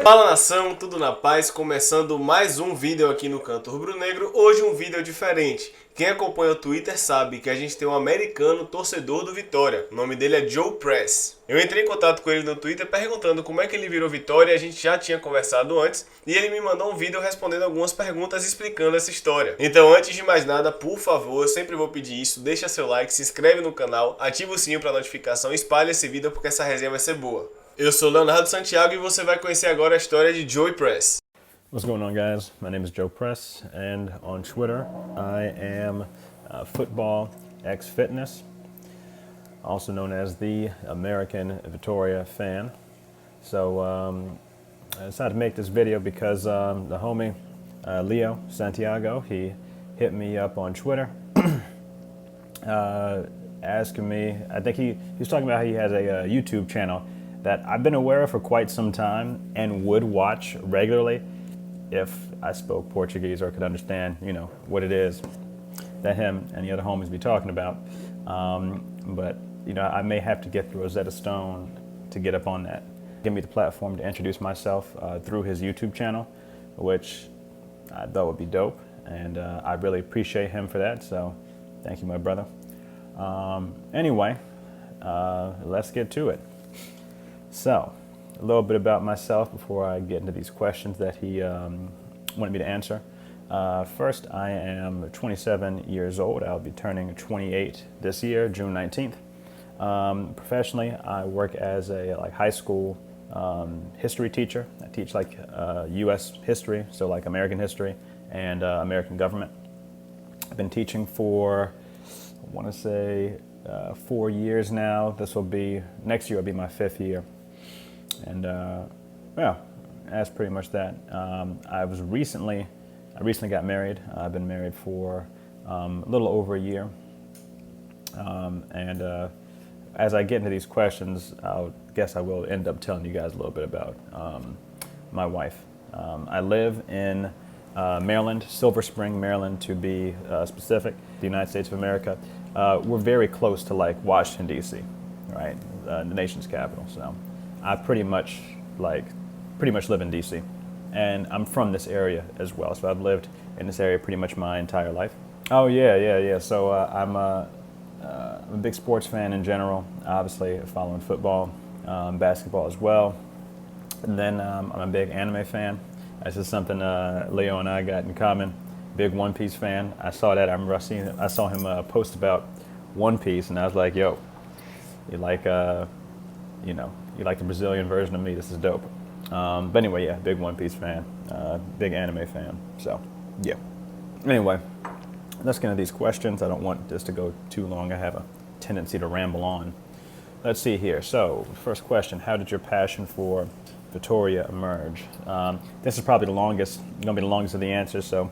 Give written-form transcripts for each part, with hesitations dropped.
Fala nação, tudo na paz, começando mais um vídeo aqui no Canto Rubro-Negro. Hoje um vídeo diferente. Quem acompanha o Twitter sabe que a gente tem um americano torcedor do Vitória. O nome dele é Joe Press. Eu entrei em contato com ele no Twitter perguntando como é que ele virou Vitória. A gente já tinha conversado antes e ele me mandou um vídeo respondendo algumas perguntas explicando essa história. Então antes de mais nada, por favor, eu sempre vou pedir isso, deixa seu like, se inscreve no canal, ativa o sininho para notificação e espalha esse vídeo porque essa resenha vai ser boa. Eu sou Leonardo Santiago e você vai conhecer agora a história de Joe Press. What's going on, guys? My name is Joe Press, and on Twitter, I am Football X Fitness, also known as the American Vitória fan. So I decided to make this video because the homie Leo Santiago, he hit me up on Twitter, asking me. I think he was talking about how he has a YouTube channel that I've been aware of for quite some time and would watch regularly if I spoke Portuguese or could understand, you know, what it is that him and the other homies be talking about. But, you know, I may have to get the Rosetta Stone to get up on that. Give me the platform to introduce myself through his YouTube channel, which I thought would be dope. And I really appreciate him for that, so thank you, my brother. Anyway, let's get to it. So, a little bit about myself before I get into these questions that he wanted me to answer. First, I am 27 years old. I'll be turning 28 this year, June 19th. Professionally, I work as a high school history teacher. I teach U.S. history, so like American history and American government. I've been teaching for, I want to say, 4 years now. Next year will be my 5th year. And yeah, that's pretty much that. I recently got married. I've been married for a little over a year. As I get into these questions, I guess I will end up telling you guys a little bit about my wife. I live in Maryland, Silver Spring, Maryland to be specific, the United States of America. We're very close to Washington, D.C., right? The nation's capital. So I pretty much live in D.C. and I'm from this area as well. So I've lived in this area pretty much my entire life. Oh yeah. So I'm a big sports fan in general. Obviously following football, basketball as well. And then I'm a big anime fan. This is something Leo and I got in common. Big One Piece fan. I saw that. I saw him post about One Piece, and I was like, "Yo, you like the Brazilian version of me? This is dope." But anyway, yeah, big One Piece fan, big anime fan. So, yeah. Anyway, let's get into these questions. I don't want this to go too long. I have a tendency to ramble on. Let's see here. So, first question: how did your passion for Vitória emerge? This is probably going to be the longest of the answers. So,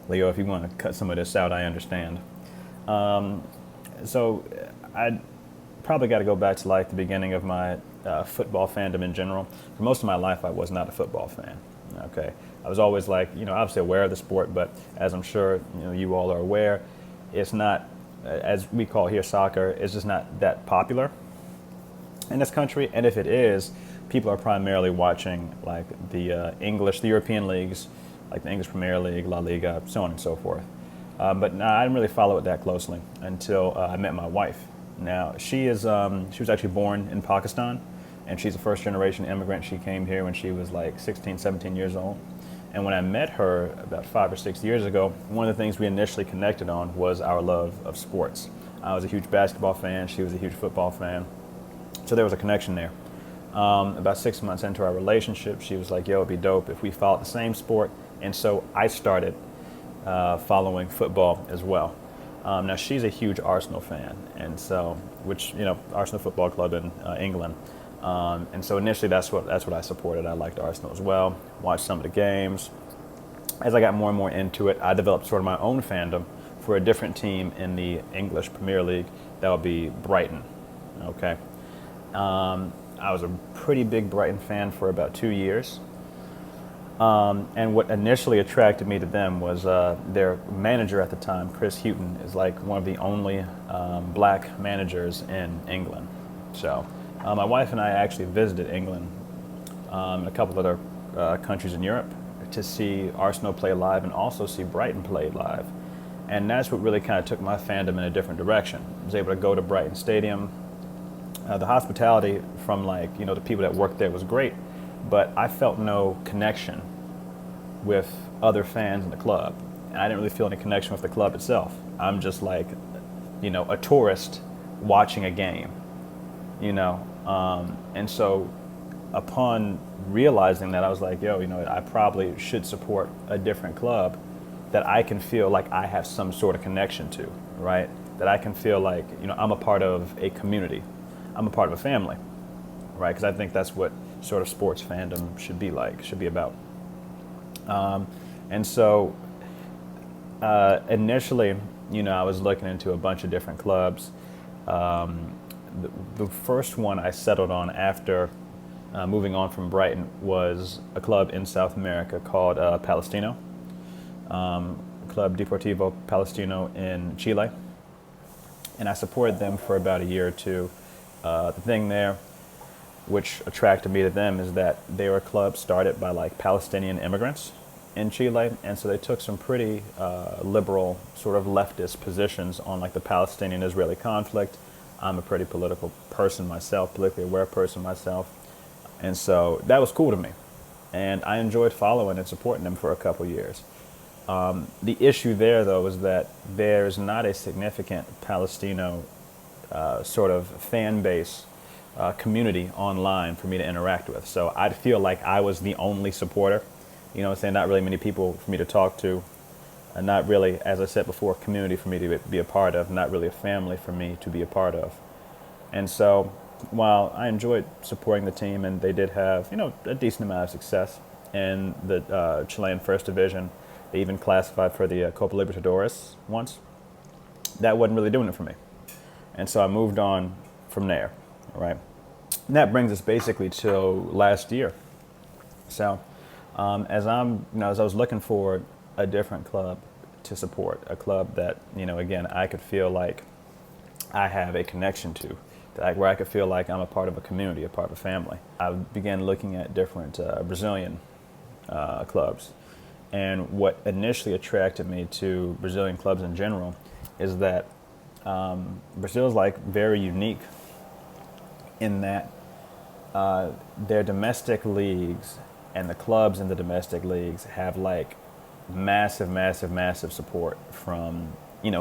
Leo, if you want to cut some of this out, I understand. So, I probably got to go back to the beginning of my football fandom in general. For most of my life, I was not a football fan. Okay, I was always obviously aware of the sport, but as I'm sure you all are aware, it's not, as we call here soccer, it's just not that popular in this country. And if it is, people are primarily watching the European leagues, like the English Premier League, La Liga, so on and so forth. But no, I didn't really follow it that closely until I met my wife. Now, she was actually born in Pakistan, and she's a first-generation immigrant. She came here when she was 16, 17 years old. And when I met her about 5 or 6 years ago, one of the things we initially connected on was our love of sports. I was a huge basketball fan. She was a huge football fan. So there was a connection there. About 6 months into our relationship, she was like, "Yo, it'd be dope if we followed the same sport." And so I started following football as well. Now she's a huge Arsenal fan, and so Arsenal Football Club in England, and so initially that's what I supported. I liked Arsenal as well. Watched some of the games. As I got more and more into it, I developed sort of my own fandom for a different team in the English Premier League. That would be Brighton. Okay, I was a pretty big Brighton fan for about 2 years. And what initially attracted me to them was their manager at the time, Chris Hughton, is one of the only black managers in England. So my wife and I actually visited England and a couple of other countries in Europe to see Arsenal play live and also see Brighton play live. And that's what really kind of took my fandom in a different direction. I was able to go to Brighton Stadium. The hospitality from the people that worked there was great, but I felt no connection with other fans in the club. And I didn't really feel any connection with the club itself. I'm just a tourist watching a game, and so upon realizing that, I was like, I probably should support a different club that I can feel like I have some sort of connection to, right? That I can feel like, I'm a part of a community. I'm a part of a family, right? Because I think that's what sort of sports fandom should be about. And so initially, I was looking into a bunch of different clubs. The first one I settled on after moving on from Brighton was a club in South America called Palestino, Club Deportivo Palestino in Chile. And I supported them for about a year or two. The thing there which attracted me to them is that they were a club started by Palestinian immigrants in Chile, and so they took some pretty liberal sort of leftist positions on the Palestinian-Israeli conflict. I'm a pretty political person myself, politically aware person myself, and so that was cool to me, and I enjoyed following and supporting them for a couple years. The issue there, though, is that there's not a significant Palestino sort of fan base community online for me to interact with, so I'd feel like I was the only supporter. Not really many people for me to talk to, and not really, as I said before, a community for me to be a part of, not really a family for me to be a part of. And so while I enjoyed supporting the team, and they did have, a decent amount of success in the Chilean First Division, they even classified for the Copa Libertadores once, that wasn't really doing it for me. And so I moved on from there, right? And that brings us basically to last year. So as I was looking for a different club to support, a club that, again, I could feel like I have a connection to, where I could feel like I'm a part of a community, a part of a family. I began looking at different Brazilian clubs. And what initially attracted me to Brazilian clubs in general is that Brazil is very unique in that their domestic leagues and the clubs in the domestic leagues have massive support from,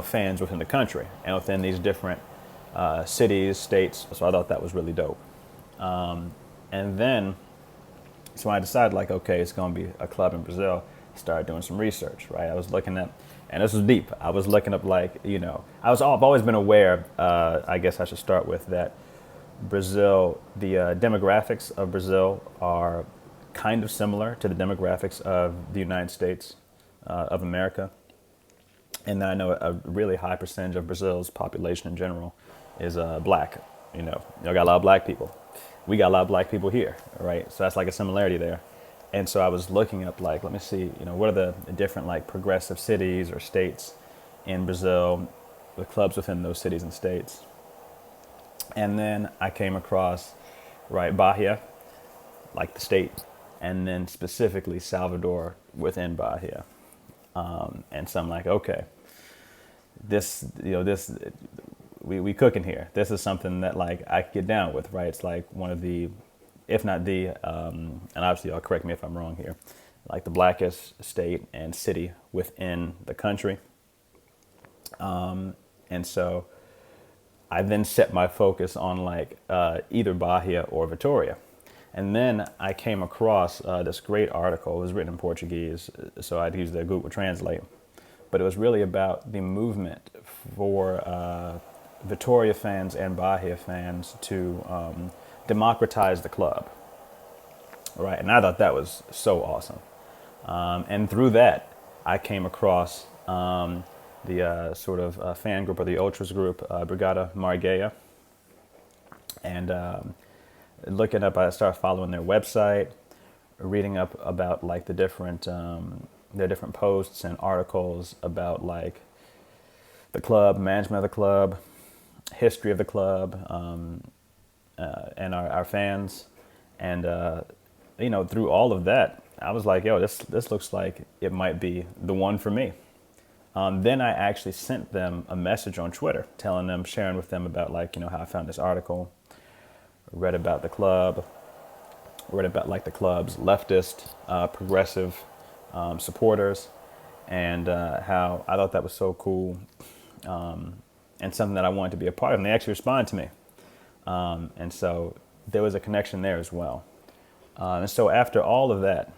fans within the country and within these different cities, states. So I thought that was really dope. And then, so I decided okay, it's going to be a club in Brazil. I started doing some research, right? I was looking at, and this was deep. I was looking up I've always been aware, I guess I should start with that Brazil, the demographics of Brazil are kind of similar to the demographics of the United States of America. And I know a really high percentage of Brazil's population in general is black. Y'all got a lot of black people. We got a lot of black people here, right? So that's a similarity there. And so I was looking up let me see, what are the different progressive cities or states in Brazil, the clubs within those cities and states. And then I came across, Bahia, the state, and then specifically Salvador within Bahia. And so I'm okay, we cooking here. This is something that I could get down with, right? It's one of the, if not the, and obviously y'all correct me if I'm wrong here, the blackest state and city within the country. And so I then set my focus on either Bahia or Vitória. And then I came across this great article. It was written in Portuguese, so I'd use the Google Translate. But it was really about the movement for Vitória fans and Bahia fans to democratize the club, right? And I thought that was so awesome. And through that, I came across the sort of fan group or the ultras group, Brigada Margueia. And looking up, I started following their website, reading up about the different their different posts and articles about the club, management of the club, history of the club, and our fans. And through all of that, I was like, yo, this looks like it might be the one for me. Then I actually sent them a message on Twitter, sharing with them about how I found this article, read about the club, read about the club's leftist, progressive supporters, and how I thought that was so cool and something that I wanted to be a part of. And they actually responded to me. And so there was a connection there as well. And so after all of that,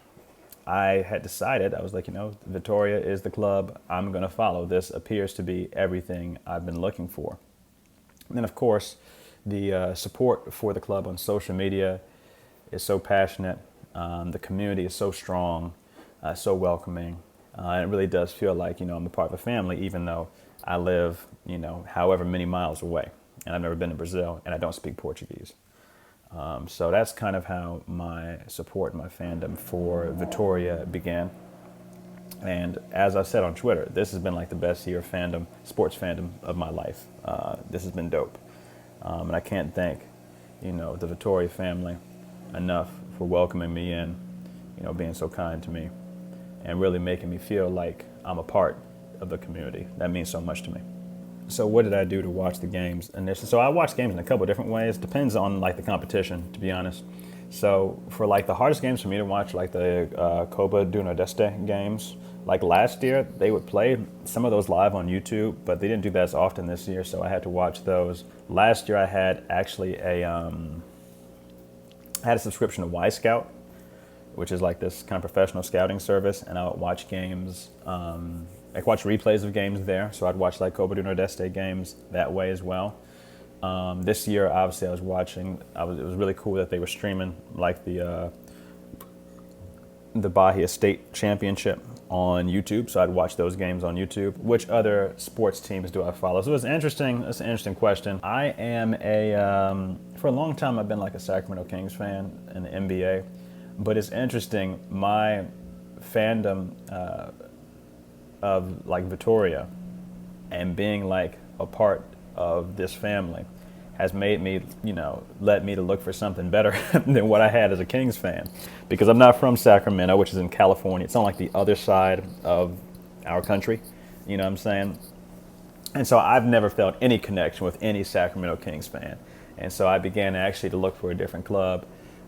I had decided, I was like, Vitória is the club I'm going to follow. This appears to be everything I've been looking for. And then, of course, the support for the club on social media is so passionate. The community is so strong, so welcoming. And it really does feel like, I'm a part of a family, even though I live, however many miles away. And I've never been to Brazil, and I don't speak Portuguese. So that's kind of how my support, my fandom for Vitória began. And as I said on Twitter, this has been like the best year of fandom, sports fandom of my life. This has been dope. And I can't thank, the Vitória family enough for welcoming me in, being so kind to me and really making me feel like I'm a part of the community. That means so much to me. So what did I do to watch the games initially? So I watch games in a couple of different ways. Depends on the competition, to be honest. So for the hardest games for me to watch, the Copa do Nordeste games, last year, they would play some of those live on YouTube, but they didn't do that as often this year, so I had to watch those. Last year I had actually a subscription to Y Scout, which is this kind of professional scouting service, and I would watch games, I watch replays of games there, so I'd watch Copa do Nordeste games that way as well. This year, obviously, I was watching. It was really cool that they were streaming the Bahia State Championship on YouTube, so I'd watch those games on YouTube. Which other sports teams do I follow? So it's interesting. That's an interesting question. I am for a long time I've been a Sacramento Kings fan in the NBA, but it's interesting. My fandom of Vitória and being a part of this family has made me, led me to look for something better than what I had as a Kings fan. Because I'm not from Sacramento, which is in California. It's on the other side of our country, you know what I'm saying? And so I've never felt any connection with any Sacramento Kings fan. And so I began actually to look for a different club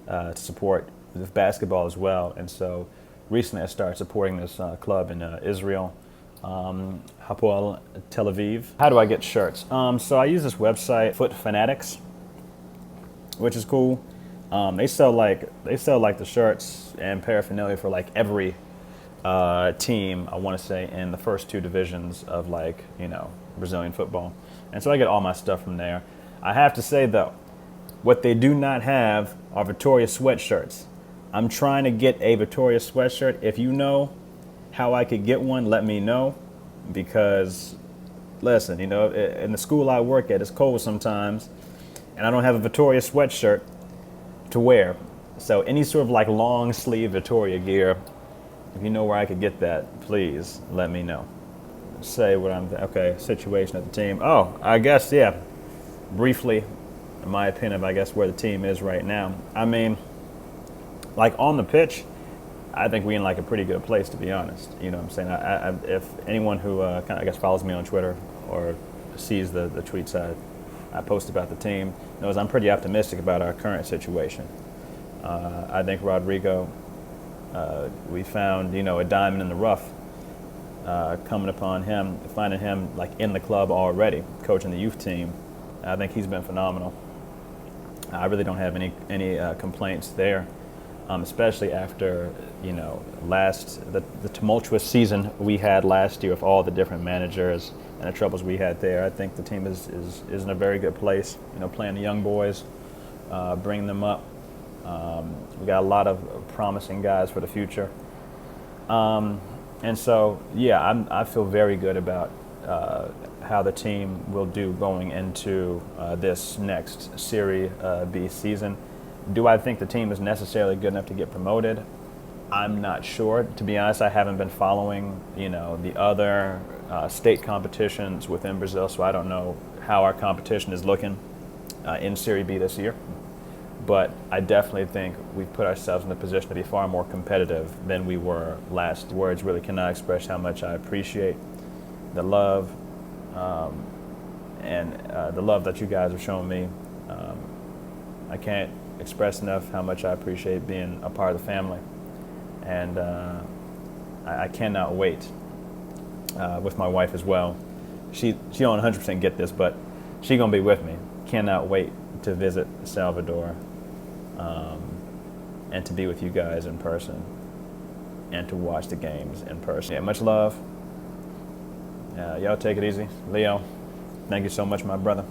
to support with basketball as well. And so recently I started supporting this club in Israel, Hapoel Tel Aviv. How do I get shirts? So I use this website, Foot Fanatics, which is cool. They sell the shirts and paraphernalia for every team, I want to say, in the first two divisions of Brazilian football. And so I get all my stuff from there. I have to say though, what they do not have are Vitória sweatshirts. I'm trying to get a Vitória sweatshirt. If you know how I could get one, let me know, because listen, in the school I work at, it's cold sometimes, and I don't have a Vitória sweatshirt to wear. So any sort of long sleeve Vitória gear, if you know where I could get that, please let me know. Say what okay, situation at the team. Oh, I guess, yeah, briefly, in my opinion, I guess where the team is right now. I mean, on the pitch, I think we're in a pretty good place, to be honest. You know what I'm saying? If anyone who follows me on Twitter or sees the tweets I post about the team knows I'm pretty optimistic about our current situation. I think Rodrigo, we found a diamond in the rough coming upon him, finding him in the club already, coaching the youth team. I think he's been phenomenal. I really don't have any complaints there. Especially after the tumultuous season we had last year with all the different managers and the troubles we had there. I think the team is in a very good place. Playing the young boys, bringing them up. We got a lot of promising guys for the future, and so yeah, I feel very good about how the team will do going into this next Serie B season. Do I think the team is necessarily good enough to get promoted? I'm not sure. To be honest, I haven't been following, the other state competitions within Brazil, so I don't know how our competition is looking in Serie B this year. but I definitely think we put ourselves in a position to be far more competitive than we were last. Words really cannot express how much I appreciate the love and the love that you guys have shown me. I can't express enough how much I appreciate being a part of the family, and I cannot wait with my wife as well. She don't 100% get this, but she's gonna be with me. Cannot wait to visit Salvador and to be with you guys in person and to watch the games in person. Yeah, much love. Y'all take it easy. Leo, thank you so much, my brother.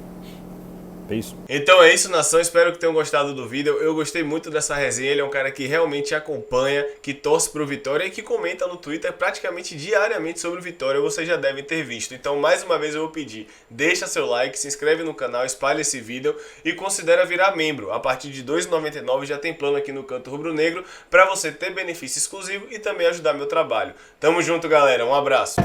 Peace. Então é isso, nação. Espero que tenham gostado do vídeo. Eu gostei muito dessa resenha. Ele é um cara que realmente acompanha, que torce pro Vitória e que comenta no Twitter praticamente diariamente sobre o Vitória. Vocês já devem ter visto. Então, mais uma vez eu vou pedir, deixa seu like, se inscreve no canal, espalha esse vídeo e considera virar membro. A partir de R$ 2,99 já tem plano aqui no Canto Rubro-Negro para você ter benefício exclusivo e também ajudar meu trabalho. Tamo junto, galera. Um abraço.